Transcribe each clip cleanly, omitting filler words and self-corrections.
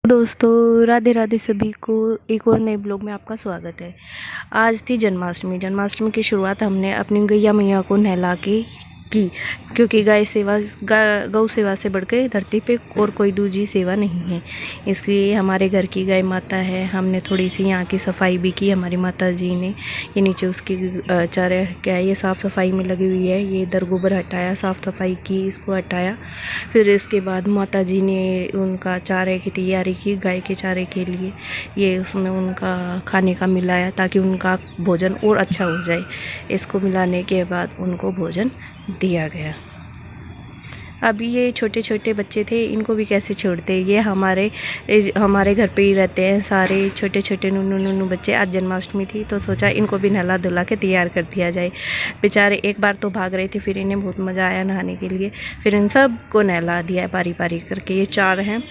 दोस्तों राधे राधे सभी को एक और नए ब्लॉग में आपका स्वागत है। आज थी जन्माष्टमी की शुरुआत हमने अपनी गैया मैया को नहला के की, क्योंकि गौ सेवा से बढ़कर धरती पे और कोई दूसरी सेवा नहीं है। इसलिए हमारे घर की गाय माता है, हमने थोड़ी सी यहाँ की सफाई भी की। हमारी माता जी ने ये नीचे उसकी चारे क्या है ये साफ़ सफाई में लगी हुई है। ये इधर गोबर हटाया, साफ़ सफाई की, इसको हटाया। फिर इसके बाद माता जी ने उनका चारे की तैयारी की, गाय के चारे के लिए। ये उसमें उनका खाने का मिलाया ताकि उनका भोजन और अच्छा हो जाए। इसको मिलाने के बाद उनको भोजन दिया गया। अभी ये छोटे छोटे बच्चे थे, इनको भी कैसे छोड़ते। ये हमारे घर पे ही रहते हैं सारे छोटे छोटे नूनू बच्चे। आज जन्माष्टमी थी तो सोचा इनको भी नहला धुला के तैयार कर दिया जाए। बेचारे एक बार तो भाग रहे थे, फिर इन्हें बहुत मज़ा आया नहाने के लिए। फिर इन सब को नहला दिया बारी बारी करके। ये 4 हैं,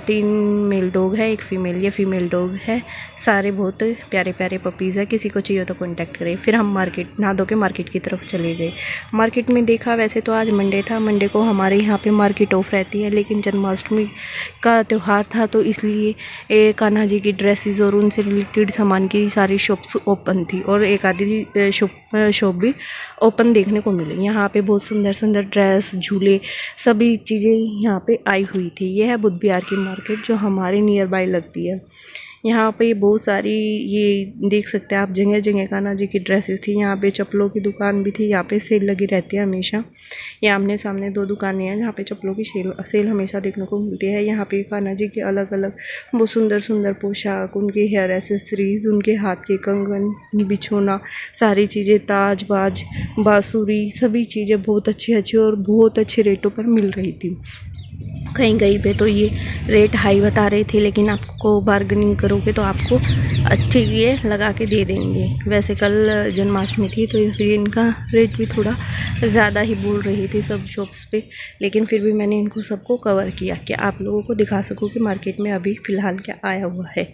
3 मेल डॉग है, 1 फीमेल। ये फीमेल डॉग है। सारे बहुत प्यारे प्यारे पपीज़ है, किसी को चाहिए तो कांटेक्ट करें। फिर हम मार्केट नहा धो के मार्केट की तरफ चले गए। मार्केट में देखा, वैसे तो आज मंडे था, मंडे को हमारे यहाँ पे मार्केट ऑफ रहती है, लेकिन जन्माष्टमी का त्यौहार था तो इसलिए कान्हा जी की ड्रेसेस और उनसे रिलेटेड सामान की सारी शॉप्स ओपन थी और एक आधी शॉप भी ओपन देखने को मिली। यहाँ पे बहुत सुंदर सुंदर ड्रेस, झूले, सभी चीज़ें यहाँ पे आई हुई थी। यह है बुद्ध विहार की मार्केट जो हमारे नियर बाय लगती है। यहाँ पे बहुत सारी ये देख सकते हैं आप, जगह जगह कान्हा जी की ड्रेसेस थी। यहाँ पे चप्पलों की दुकान भी थी, यहाँ पे सेल लगी रहती है हमेशा। यहाँ आमने सामने 2 दुकानें हैं जहाँ पे चप्पलों की सेल हमेशा देखने को मिलती है। यहाँ पे कान्हा जी के अलग अलग बहुत सुंदर सुंदर पोशाक, उनके हेयर एसेसरीज, उनके हाथ के कंगन, बिछोना, सारी चीज़ें, ताज बाज, बांसुरी, सभी चीज़ें बहुत अच्छी अच्छी और बहुत अच्छे रेटों पर मिल रही थी। कहीं कहीं पे तो ये रेट हाई बता रहे थे, लेकिन आपको बार्गेनिंग करोगे तो आपको अच्छी ये लगा के दे देंगे। वैसे कल जन्माष्टमी थी तो इसलिए इनका रेट भी थोड़ा ज़्यादा ही बोल रही थी सब शॉप्स पे, लेकिन फिर भी मैंने इनको सबको कवर किया कि आप लोगों को दिखा सकूँ कि मार्केट में अभी फ़िलहाल क्या आया हुआ है।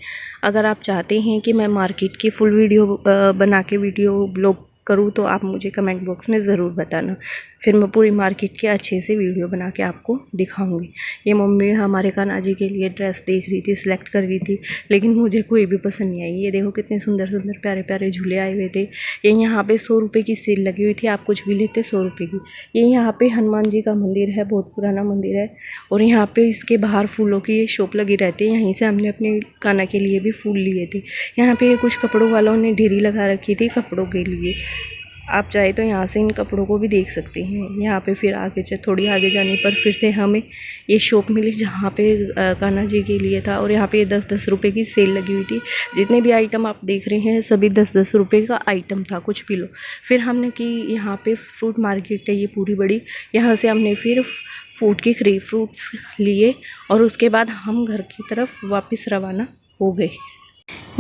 अगर आप चाहते हैं कि मैं मार्केट की फुल वीडियो बना के वीडियो ब्लॉग करूँ तो आप मुझे कमेंट बॉक्स में ज़रूर बताना, फिर मैं पूरी मार्केट के अच्छे से वीडियो बना के आपको दिखाऊंगी। ये मम्मी हमारे कान्हा जी के लिए ड्रेस देख रही थी, सिलेक्ट कर रही थी, लेकिन मुझे कोई भी पसंद नहीं आई। ये देखो कितने सुंदर सुंदर प्यारे प्यारे झूले आए हुए थे। ये यहाँ पे 100 रुपये की सेल लगी हुई थी, आप कुछ भी लेते 100 रुपये की। ये यहाँ पे हनुमान जी का मंदिर है, बहुत पुराना मंदिर है, और यहाँ पे इसके बाहर फूलों की शॉप लगी रहती है। यहीं से हमने अपने कान्हा के लिए भी फूल लिए थे। यहाँ पे कुछ कपड़ों वालों ने ढेरी लगा रखी थी कपड़ों के लिए। आप चाहे तो यहाँ से इन कपड़ों को भी देख सकते हैं। यहाँ पे फिर आगे थोड़ी आगे जाने पर फिर से हमें ये शॉप मिली जहाँ पे कान्हा जी के लिए था, और यहाँ पे 10-10 रुपये की सेल लगी हुई थी। जितने भी आइटम आप देख रहे हैं सभी 10-10 रुपये का आइटम था, कुछ भी लो। फिर हमने कि यहाँ पे फ्रूट मार्केट है ये पूरी बड़ी, यहाँ से हमने फिर फ्रूट्स लिए और उसके बाद हम घर की तरफ वापस रवाना हो गए।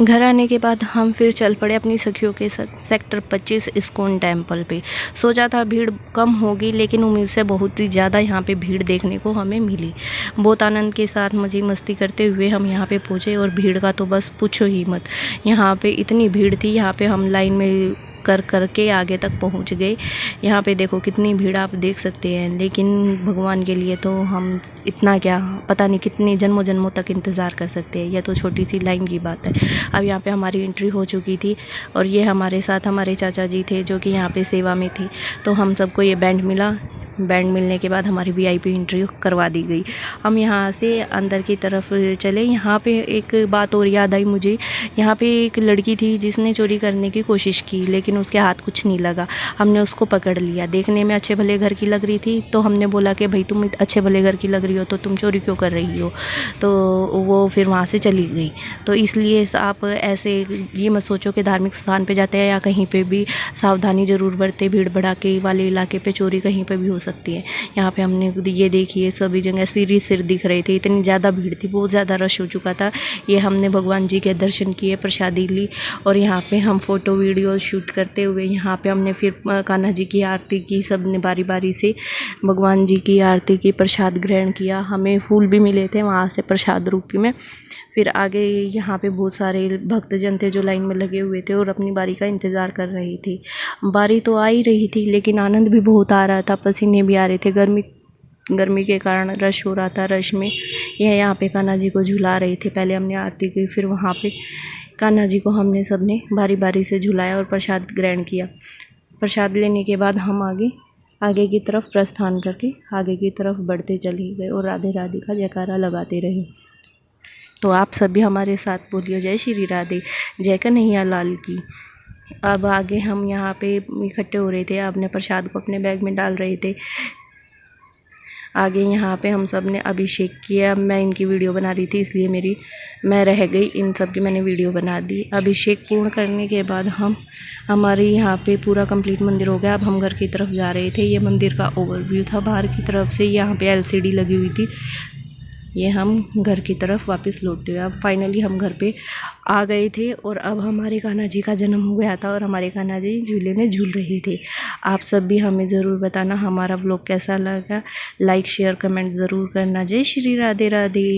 घर आने के बाद हम फिर चल पड़े अपनी सखियों के साथ सेक्टर 25 इस्कॉन टेम्पल पे। सोचा था भीड़ कम होगी, लेकिन उम्मीद से बहुत ही ज़्यादा यहाँ पे भीड़ देखने को हमें मिली। बहुत आनंद के साथ मज़े मस्ती करते हुए हम यहाँ पे पहुँचे, और भीड़ का तो बस पूछो ही मत। यहाँ पे इतनी भीड़ थी, यहाँ पे हम लाइन में कर के आगे तक पहुंच गए। यहाँ पे देखो कितनी भीड़ आप देख सकते हैं, लेकिन भगवान के लिए तो हम इतना क्या, पता नहीं कितने जन्मों जन्मों तक इंतज़ार कर सकते हैं। यह तो छोटी सी लाइन की बात है। अब यहाँ पे हमारी एंट्री हो चुकी थी, और ये हमारे साथ हमारे चाचा जी थे जो कि यहाँ पे सेवा में थे, तो हम सबको ये बैंड मिला। बैंड मिलने के बाद हमारी वीआईपी एंट्री करवा दी गई। हम यहाँ से अंदर की तरफ चले। यहाँ पे एक बात और याद आई मुझे, यहाँ पे एक लड़की थी जिसने चोरी करने की कोशिश की, लेकिन उसके हाथ कुछ नहीं लगा। हमने उसको पकड़ लिया। देखने में अच्छे भले घर की लग रही थी, तो हमने बोला कि भाई तुम अच्छे भले घर की लग रही हो तो तुम चोरी क्यों कर रही हो, तो वो फिर वहाँ से चली गई। तो इसलिए आप ऐसे ये मत सोचो कि धार्मिक स्थान पे जाते हैं या कहीं पे भी सावधानी ज़रूर बरते। भीड़ भड़ाके वाले इलाके पे चोरी कहीं पे भी हो सकती है। यहाँ पे हमने ये देखिए सभी जगह सिर दिख रहे थे, इतनी ज़्यादा भीड़ थी, बहुत ज़्यादा रश हो चुका था। ये हमने भगवान जी के दर्शन किए, प्रसादी ली, और यहाँ पे हम फ़ोटो वीडियो शूट करते हुए यहाँ पे हमने फिर कान्हा जी की आरती की। सब ने बारी बारी से भगवान जी की आरती की, प्रसाद ग्रहण किया। हमें फूल भी मिले थे वहाँ से प्रसाद रूपी में। फिर आगे यहाँ पे बहुत सारे भक्तजन थे जो लाइन में लगे हुए थे और अपनी बारी का इंतज़ार कर रही थी। बारी तो आ ही रही थी, लेकिन आनंद भी बहुत आ रहा था, पसीने भी आ रहे थे। गर्मी गर्मी के कारण रश हो रहा था। रश में यह यहाँ पे कान्हा जी को झुला रहे थे। पहले हमने आरती की, फिर वहाँ पे कान्हा जी को हमने सबने बारी बारी से झुलाया और प्रसाद ग्रहण किया। प्रसाद लेने के बाद हम आगे की तरफ प्रस्थान करके आगे की तरफ बढ़ते चले गए और राधे राधे का जयकारा लगाते रहे। तो आप सभी हमारे साथ बोलिए जय श्री राधे, जय कन्हैया लाल की। अब आगे हम यहाँ पे इकट्ठे हो रहे थे, अपने प्रसाद को अपने बैग में डाल रहे थे। आगे यहाँ पे हम सब ने अभिषेक किया। मैं इनकी वीडियो बना रही थी इसलिए मैं रह गई, इन सब की मैंने वीडियो बना दी। अभिषेक पूर्ण करने के बाद हमारे यहाँ पे पूरा कंप्लीट मंदिर हो गया। अब हम घर की तरफ जा रहे थे। ये मंदिर का ओवरव्यू था बाहर की तरफ से। यहाँ पे LCD लगी हुई थी। ये हम घर की तरफ वापस लौटते हुए अब फाइनली हम घर पे आ गए थे। और अब हमारे कान्हा जी का जन्म हो गया था और हमारे कान्हा जी झूले में झूल रहे थे। आप सब भी हमें ज़रूर बताना हमारा व्लॉग कैसा लगा। लाइक शेयर कमेंट ज़रूर करना। जय श्री राधे राधे।